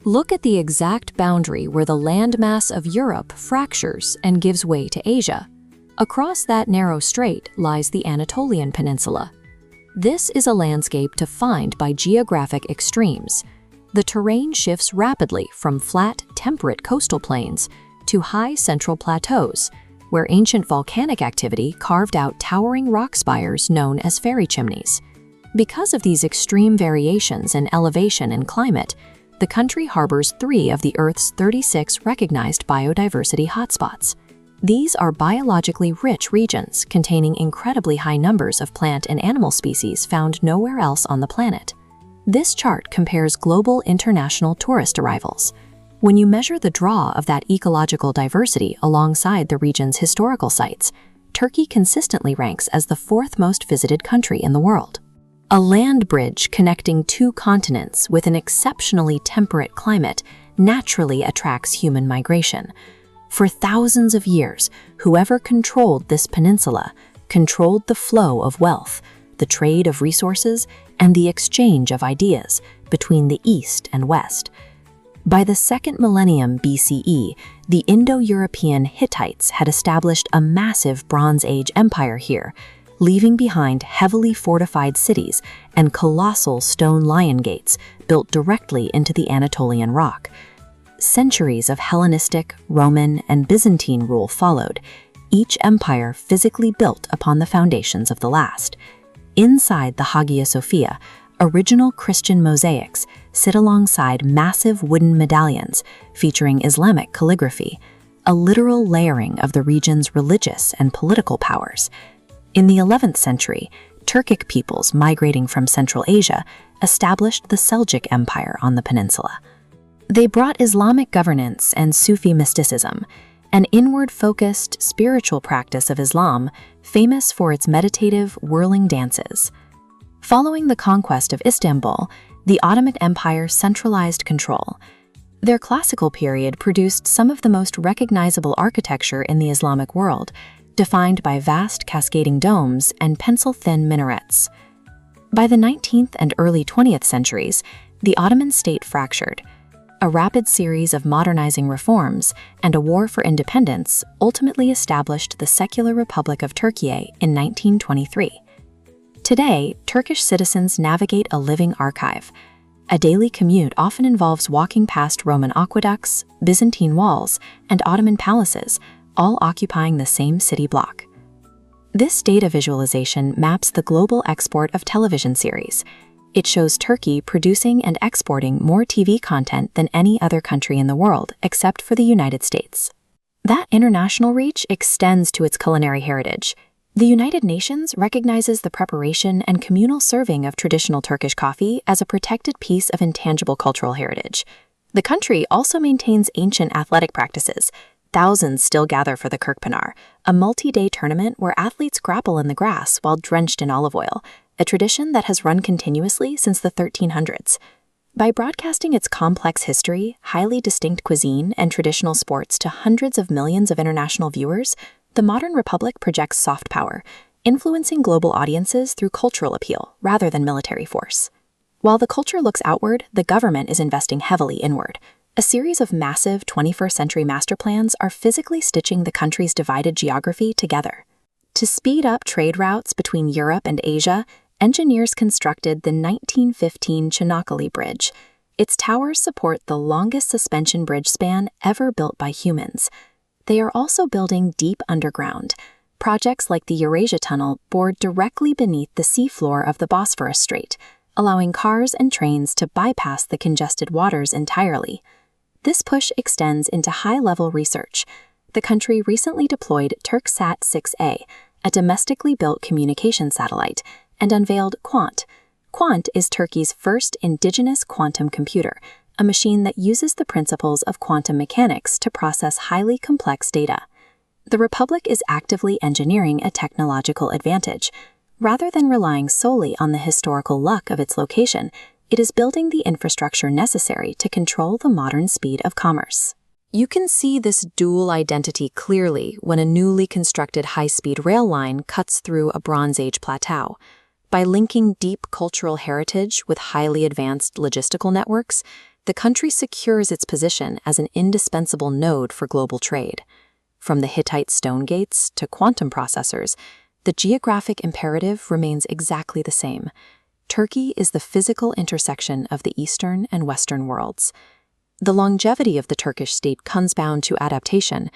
Look at the exact boundary where the landmass of Europe fractures and gives way to Asia. Across that narrow strait lies the Anatolian Peninsula. This is a landscape defined by geographic extremes. The terrain shifts rapidly from flat, temperate coastal plains to high central plateaus, where ancient volcanic activity carved out towering rock spires known as fairy chimneys. Because of these extreme variations in elevation and climate, the country harbors 3 of the Earth's 36 recognized biodiversity hotspots. These are biologically rich regions containing incredibly high numbers of plant and animal species found nowhere else on the planet. This chart compares global international tourist arrivals. When you measure the draw of that ecological diversity alongside the region's historical sites, Turkey consistently ranks as the 4th most visited country in the world. A land bridge connecting 2 continents with an exceptionally temperate climate naturally attracts human migration. For thousands of years, whoever controlled this peninsula controlled the flow of wealth, the trade of resources, and the exchange of ideas between the East and West. By the 2nd millennium BCE, the Indo-European Hittites had established a massive Bronze Age empire here, leaving behind heavily fortified cities and colossal stone lion gates built directly into the Anatolian rock. Centuries of Hellenistic, Roman, and Byzantine rule followed, each empire physically built upon the foundations of the last. Inside the Hagia Sophia, original Christian mosaics sit alongside massive wooden medallions featuring Islamic calligraphy, a literal layering of the region's religious and political powers. In the 11th century, Turkic peoples migrating from Central Asia established the Seljuk Empire on the peninsula. They brought Islamic governance and Sufi mysticism, an inward-focused spiritual practice of Islam famous for its meditative, whirling dances. Following the conquest of Istanbul, the Ottoman Empire centralized control. Their classical period produced some of the most recognizable architecture in the Islamic world, defined by vast cascading domes and pencil-thin minarets. By the 19th and early 20th centuries, the Ottoman state fractured. A rapid series of modernizing reforms and a war for independence ultimately established the secular Republic of Turkey in 1923. Today, Turkish citizens navigate a living archive. A daily commute often involves walking past Roman aqueducts, Byzantine walls, and Ottoman palaces, all occupying the same city block. This data visualization maps the global export of television series. It shows Turkey producing and exporting more TV content than any other country in the world, except for the United States. That international reach extends to its culinary heritage. The United Nations recognizes the preparation and communal serving of traditional Turkish coffee as a protected piece of intangible cultural heritage. The country also maintains ancient athletic practices. Thousands still gather for the Kırkpınar, a multi-day tournament where athletes grapple in the grass while drenched in olive oil, a tradition that has run continuously since the 1300s. By broadcasting its complex history, highly distinct cuisine, and traditional sports to hundreds of millions of international viewers, the modern republic projects soft power, influencing global audiences through cultural appeal rather than military force. While the culture looks outward, the government is investing heavily inward. A series of massive 21st-century master plans are physically stitching the country's divided geography together. To speed up trade routes between Europe and Asia, engineers constructed the 1915 Çanakkale Bridge. Its towers support the longest suspension bridge span ever built by humans. They are also building deep underground. Projects like the Eurasia Tunnel bored directly beneath the seafloor of the Bosphorus Strait, allowing cars and trains to bypass the congested waters entirely. This push extends into high-level research. The country recently deployed Turksat-6A, a domestically built communication satellite, and unveiled Quant. Quant is Turkey's first indigenous quantum computer, a machine that uses the principles of quantum mechanics to process highly complex data. The Republic is actively engineering a technological advantage. Rather than relying solely on the historical luck of its location, it is building the infrastructure necessary to control the modern speed of commerce. You can see this dual identity clearly when a newly constructed high-speed rail line cuts through a Bronze Age plateau. By linking deep cultural heritage with highly advanced logistical networks, the country secures its position as an indispensable node for global trade. From the Hittite stone gates to quantum processors, the geographic imperative remains exactly the same. Turkey is the physical intersection of the Eastern and Western worlds. The longevity of the Turkish state comes down to adaptation.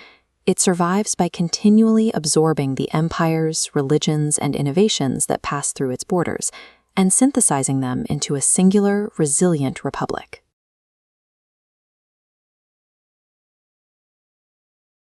It survives by continually absorbing the empires, religions, and innovations that pass through its borders, and synthesizing them into a singular, resilient republic.